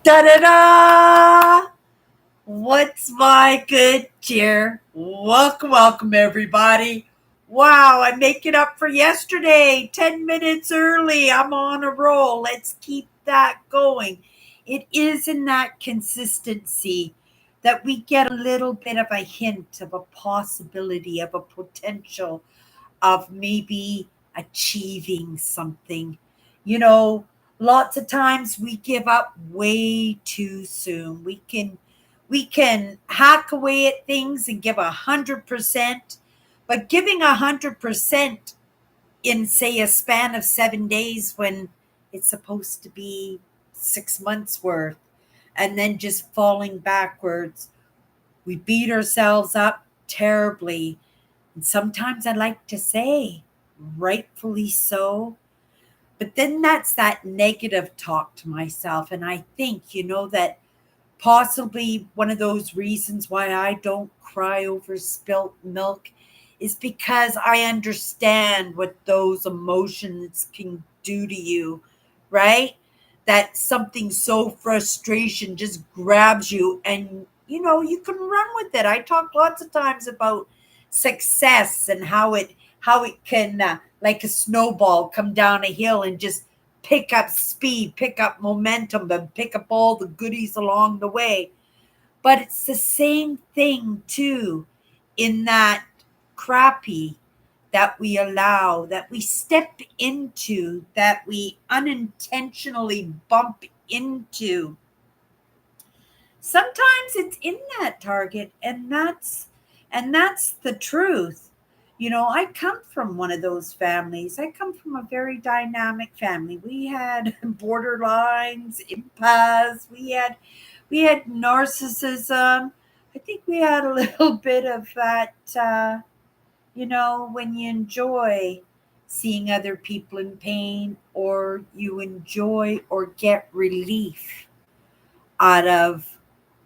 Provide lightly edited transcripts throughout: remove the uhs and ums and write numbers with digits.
Da da da! What's my good cheer? Welcome, everybody. Wow, I'm making up for yesterday. 10 minutes early. I'm on a roll. Let's keep that going. It is in that consistency that we get a little bit of a hint of a possibility, of a potential of maybe achieving something. You know, lots of times we give up way too soon. We can hack away at things and give 100%, but giving 100% in say a span of 7 days when it's supposed to be 6 months worth, and then just falling backwards, we beat ourselves up terribly. And sometimes I like to say, rightfully so. But then that's that negative talk to myself. And I think, that possibly one of those reasons why I don't cry over spilt milk is because I understand what those emotions can do to you, right? That something so frustration just grabs you and you can run with it. I talk lots of times about success and how it can like a snowball come down a hill and just pick up speed, pick up momentum, and pick up all the goodies along the way. But it's the same thing too in that crappy that we allow, that we step into, that we unintentionally bump into. Sometimes it's in that target, and that's the truth. I come from one of those families. I come from a very dynamic family. We had borderlines, impasse, we had narcissism. I think we had a little bit of that, when you enjoy seeing other people in pain, or you enjoy or get relief out of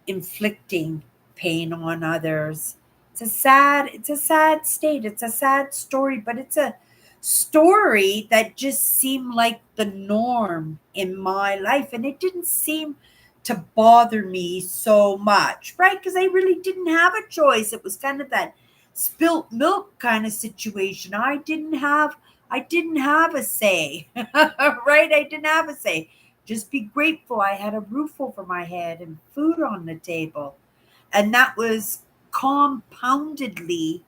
inflicting pain on others. It's a sad state. It's a sad story, but it's a story that just seemed like the norm in my life, and it didn't seem to bother me so much, right? Because I really didn't have a choice. It was kind of that spilt milk kind of situation. I didn't have a say. Right? I didn't have a say. Just be grateful I had a roof over my head and food on the table. And that was compoundedly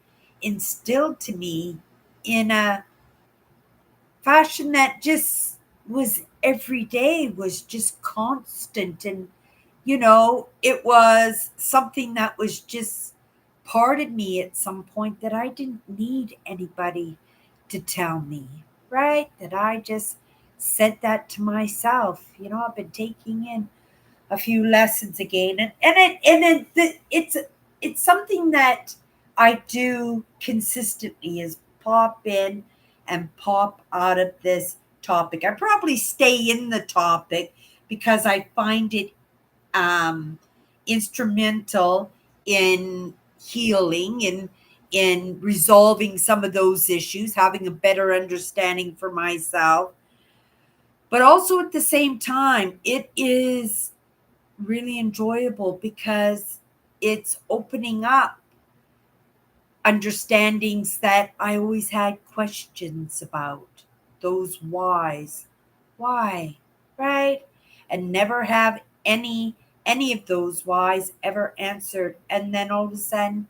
instilled to me in a fashion that just was every day, was just constant. And, it was something that was just part of me at some point, that I didn't need anybody to tell me, right? That I just said that to myself. I've been taking in a few lessons again, and it's something that I do consistently, is pop in and pop out of this topic. I probably stay in the topic because I find it um, instrumental in healing and in resolving some of those issues, having a better understanding for myself. But also at the same time, it is really enjoyable because it's opening up understandings that I always had questions about. Those whys. Why? Right? And never have any of those whys ever answered. And then all of a sudden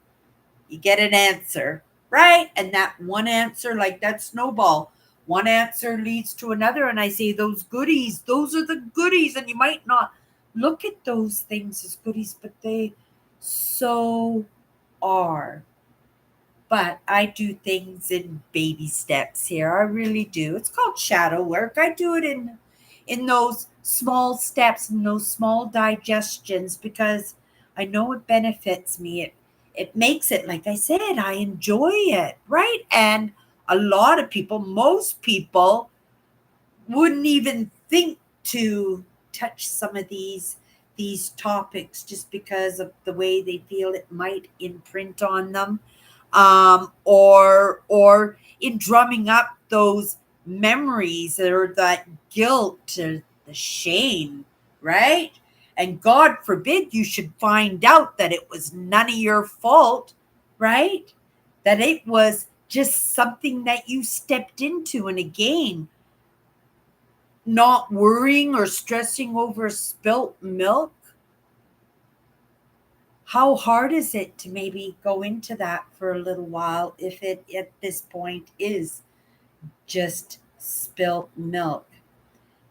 you get an answer, right? And that one answer, like that snowball, one answer leads to another. And I say, those goodies, those are the goodies. And you might not look at those things as goodies, but they so are. But I do things in baby steps here. I really do. It's called shadow work. I do it in those small steps, in those small digestions, because I know it benefits me. It makes it, like I said, I enjoy it, right? And a lot of people, most people, wouldn't even think to touch some of these topics just because of the way they feel it might imprint on them, or in drumming up those memories or that guilt or the shame, right? And God forbid you should find out that it was none of your fault, right? That it was just something that you stepped into. And again, not worrying or stressing over spilt milk. How hard is it to maybe go into that for a little while if it at this point is just spilt milk?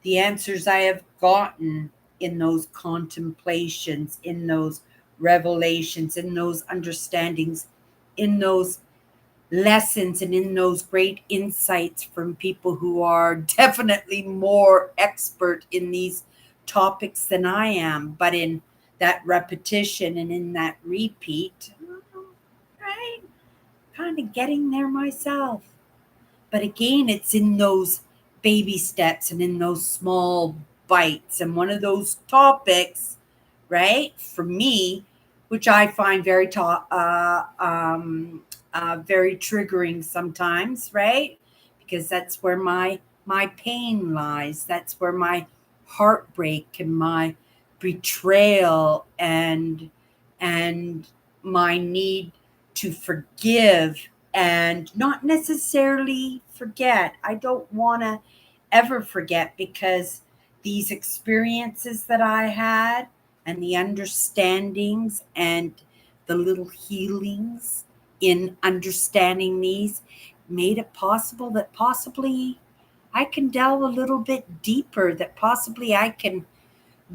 The answers I have gotten in those contemplations, in those revelations, in those understandings, in those lessons, and in those great insights from people who are definitely more expert in these topics than I am, but in that repetition and in that repeat, right? Kind of getting there myself. But again, it's in those baby steps and in those small bites. And one of those topics, right, for me, which I find very triggering sometimes, right? Because that's where my pain lies. That's where my heartbreak and my betrayal and my need to forgive and not necessarily forget. I don't want to ever forget, because these experiences that I had and the understandings and the little healings in understanding these made it possible that possibly I can delve a little bit deeper, that possibly I can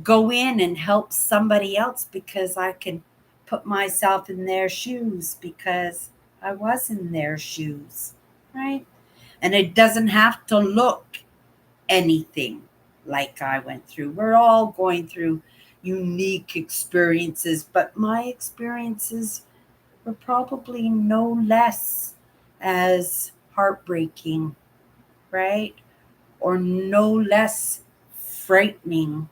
go in and help somebody else because I can put myself in their shoes because I was in their shoes, right? And it doesn't have to look anything like I went through. We're all going through unique experiences, but my experiences were probably no less as heartbreaking, right? Or no less frightening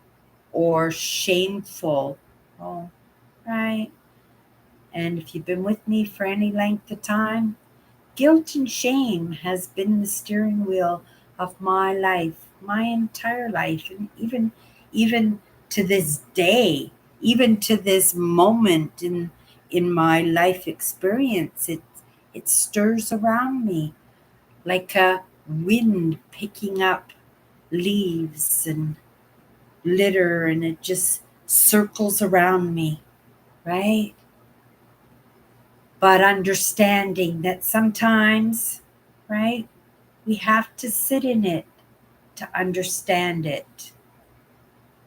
or shameful. Oh, right. And if you've been with me for any length of time, guilt and shame has been the steering wheel of my life, my entire life, and even to this day, even to this moment in my life experience, it stirs around me like a wind picking up leaves and litter, and it just circles around me, right? But understanding that sometimes, right, we have to sit in it to understand it.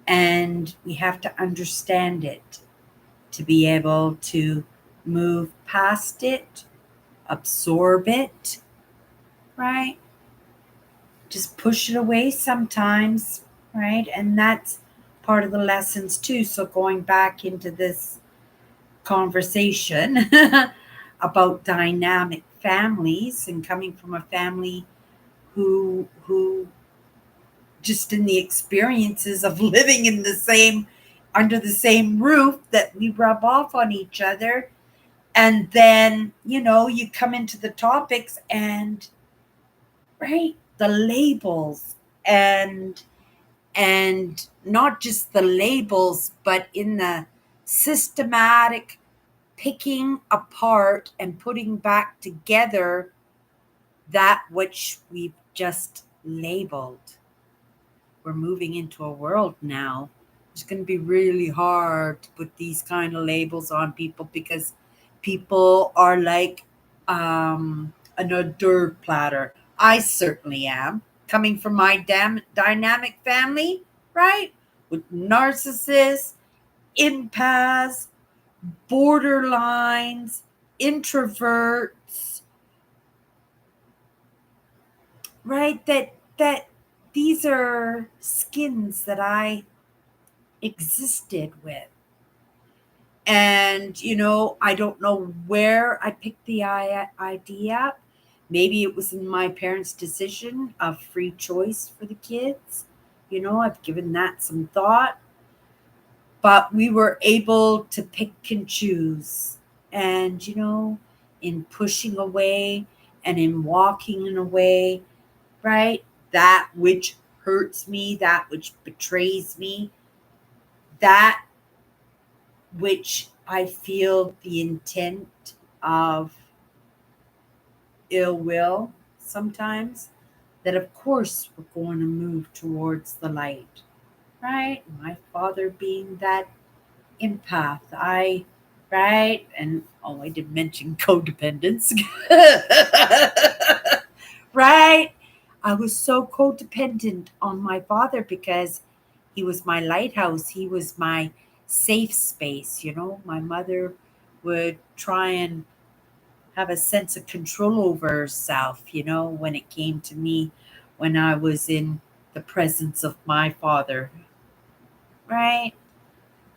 And we have to understand it to be able to move past it, absorb it, right? Just push it away sometimes, right? And that's part of the lessons too. So going back into this conversation about dynamic families and coming from a family who just in the experiences of living in the same under the same roof that we rub off on each other, and then you come into the topics and right, the labels, and not just the labels, but in the systematic picking apart and putting back together that which we've just labeled. We're moving into a world now. It's going to be really hard to put these kind of labels on people because people are like an hors d'oeuvre platter. I certainly am. Coming from my dynamic family, right? With narcissists, empaths, borderlines, introverts, right? That these are skins that I existed with. And I don't know where I picked the idea up. Maybe it was in my parents' decision of free choice for the kids. I've given that some thought. But we were able to pick and choose. And, in pushing away and in walking in a way, right? That which hurts me, that which betrays me, that which I feel the intent of ill will sometimes, that of course we're going to move towards the light, right? My father being that empath, right? And oh, I did mention codependence, right? I was so codependent on my father because he was my lighthouse. He was my safe space. My mother would try and have a sense of control over herself, when it came to me, when I was in the presence of my father, right?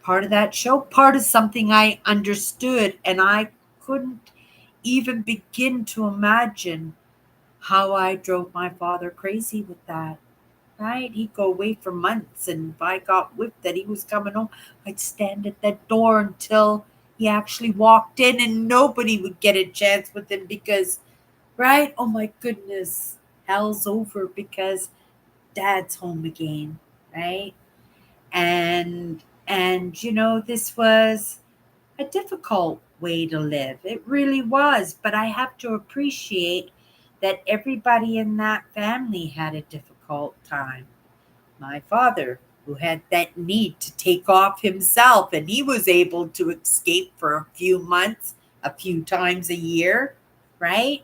Part of that show, part of something I understood, and I couldn't even begin to imagine how I drove my father crazy with that. Right? He'd go away for months, and if I got whipped that he was coming home, I'd stand at that door until he actually walked in, and nobody would get a chance with him because, right? Oh my goodness, hell's over because dad's home again, right? And this was a difficult way to live. It really was, but I have to appreciate that everybody in that family had a difficult time. My father, who had that need to take off himself, and he was able to escape for a few months, a few times a year, right?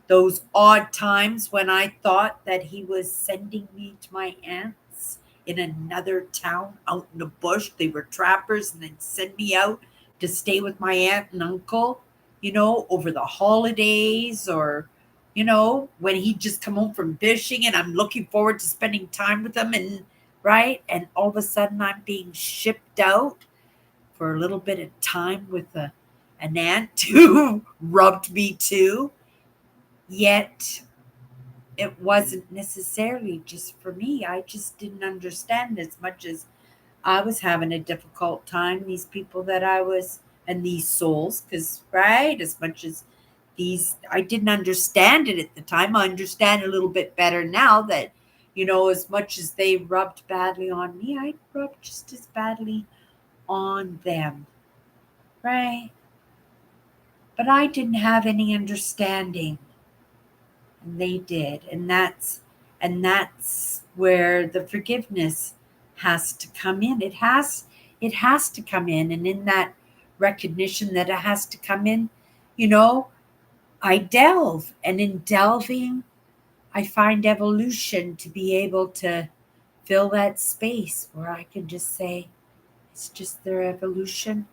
Those odd times when I thought that he was sending me to my aunts in another town out in the bush. They were trappers, and they'd send me out to stay with my aunt and uncle, over the holidays, or, when he'd just come home from fishing and I'm looking forward to spending time with him, and right. And all of a sudden I'm being shipped out for a little bit of time with an aunt who rubbed me too. Yet it wasn't necessarily just for me. I just didn't understand as much as I was having a difficult time. These people that I was, and these souls, because, right, as much as I didn't understand it at the time. I understand a little bit better now that, as much as they rubbed badly on me, I rubbed just as badly on them, right? But I didn't have any understanding, and they did. And that's where the forgiveness has to come in. It has to come in, and in that recognition that it has to come in, you know I delve, and in delving I find evolution to be able to fill that space where I can just say it's just their evolution.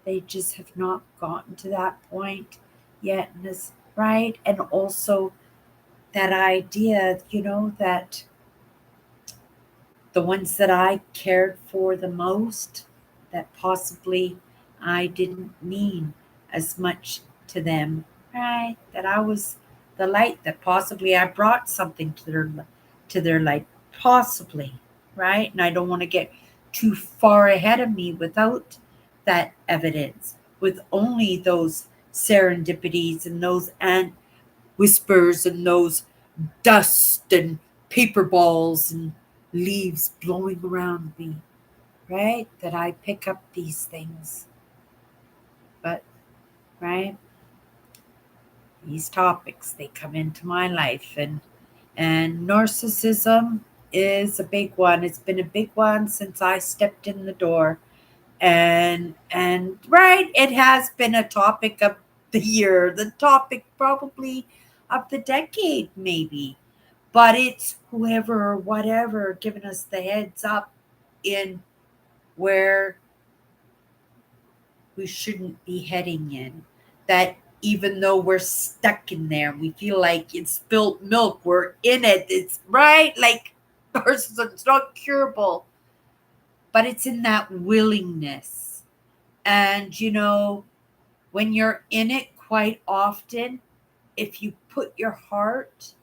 They just have not gotten to that point yet, and is right. And also that idea, that the ones that I cared for the most, that possibly I didn't mean as much to them, right? That I was the light, that possibly I brought something to their light, possibly, right? And I don't want to get too far ahead of me without that evidence, with only those serendipities and those ant whispers and those dust and paper balls and leaves blowing around me, right? That I pick up these things. But, right, these topics, they come into my life, and narcissism is a big one. It's been a big one since I stepped in the door. And right, it has been a topic of the year, the topic probably of the decade, maybe. But it's whoever or whatever giving us the heads up in where we shouldn't be heading in. That even though we're stuck in there, we feel like it's spilt milk, we're in it. It's right, like it's not curable, but it's in that willingness. And when you're in it quite often, if you put your heart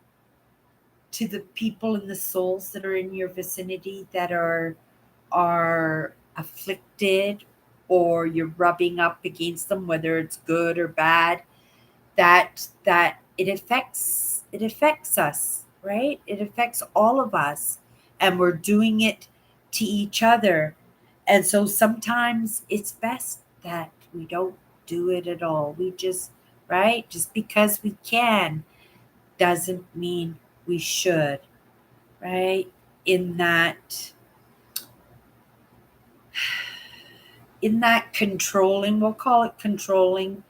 to the people and the souls that are in your vicinity that are afflicted, or you're rubbing up against them, whether it's good or bad, that it affects us, right? It affects all of us, and we're doing it to each other. And so sometimes it's best that we don't do it at all. We just, right? Just because we can doesn't mean we should, right? In that in that controlling, we'll call it controlling,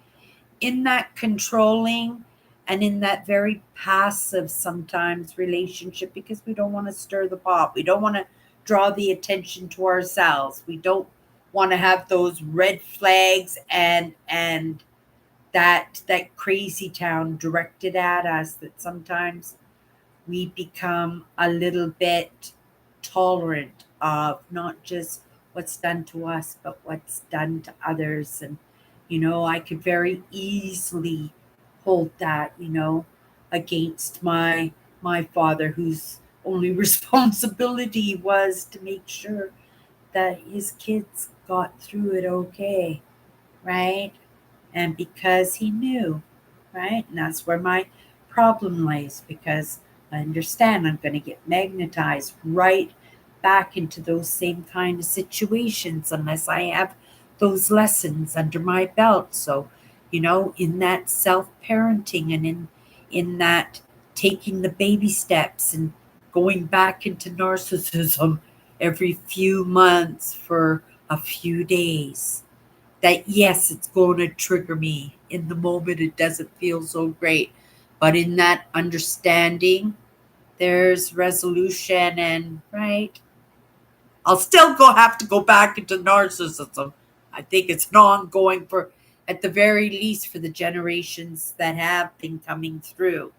in that controlling and in that very passive sometimes relationship, because we don't want to stir the pot. We don't want to draw the attention to ourselves. We don't want to have those red flags and that crazy town directed at us, that sometimes we become a little bit tolerant of not just what's done to us, but what's done to others. And, I could very easily hold that, against my father, whose only responsibility was to make sure that his kids got through it okay, right? And because he knew, right? And that's where my problem lays, because I understand I'm going to get magnetized right back into those same kind of situations unless I have those lessons under my belt. So, in that self parenting and in that taking the baby steps and going back into narcissism every few months for a few days, that yes, it's going to trigger me. In the moment, it doesn't feel so great. But in that understanding, there's resolution, and right, I'll still have to go back into narcissism. I think it's an ongoing for, at the very least, for the generations that have been coming through.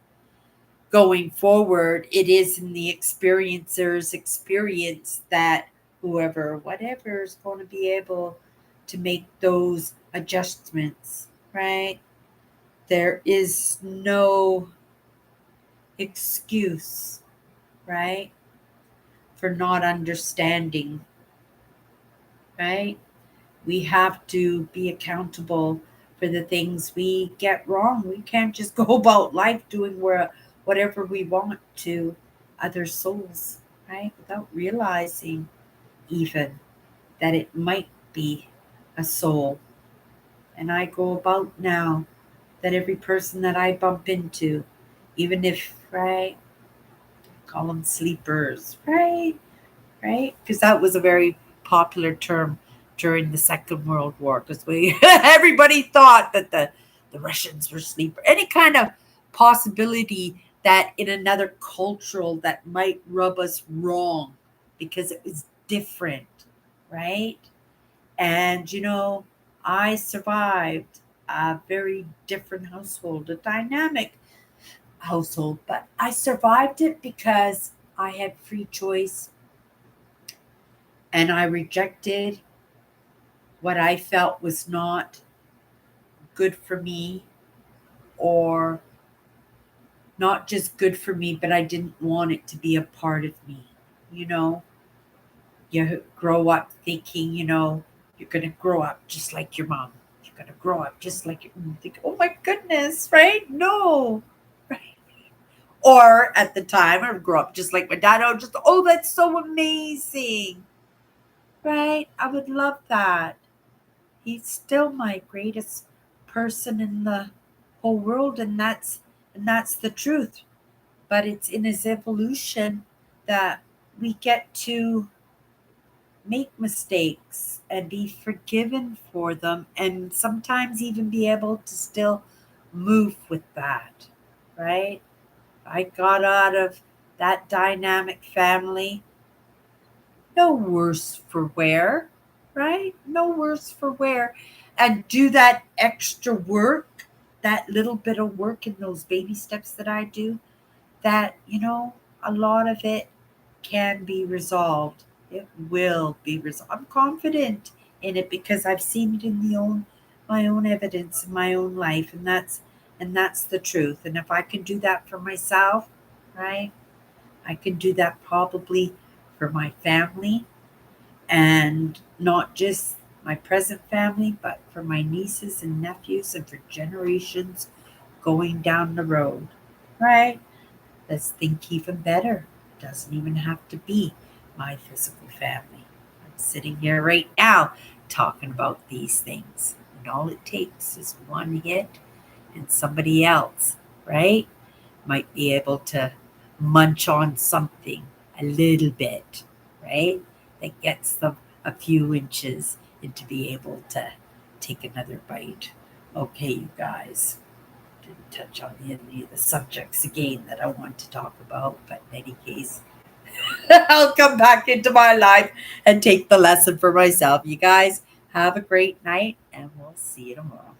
Going forward, it is in the experiencer's experience that whoever, whatever, is going to be able to make those adjustments, right? There is no excuse, right, for not understanding, right? We have to be accountable for the things we get wrong. We can't just go about life doing whatever we want to other souls, right? Without realizing even that it might be a soul. And I go about now that every person that I bump into, even if, right, call them sleepers, right? Right? Because that was a very popular term during the Second World War. Because we everybody thought that the Russians were sleeper. Any kind of possibility that in another cultural that might rub us wrong because it was different, right? And I survived a very different household, a dynamic household, but I survived it because I had free choice and I rejected what I felt was not good for me, or not just good for me, but I didn't want it to be a part of me. You know, you grow up thinking, you're going to grow up just like your mom. You're going to grow up just like your mom. Think, oh my goodness, right? No. Right. Or at the time, I would grow up just like my dad. I would just, oh, that's so amazing. Right? I would love that. He's still my greatest person in the whole world, and that's the truth. But it's in his evolution that we get to make mistakes and be forgiven for them, and sometimes even be able to still move with that, right? I got out of that dynamic family no worse for wear, right? No worse for wear. And do that extra work, that little bit of work in those baby steps that I do, that, a lot of it can be resolved. It will be resolved. I'm confident in it because I've seen it in my own evidence in my own life, and that's the truth. And if I can do that for myself, right? I can do that probably for my family, and not just my present family, but for my nieces and nephews and for generations going down the road, right? Let's think even better. It doesn't even have to be my physical family. sitting here right now talking about these things. And all it takes is one hit, and somebody else, right, might be able to munch on something a little bit, right, that gets them a few inches and to be able to take another bite. Okay, you guys, didn't touch on any of the subjects again that I want to talk about, but in any case, I'll come back into my life and take the lesson for myself. You guys have a great night, and we'll see you tomorrow.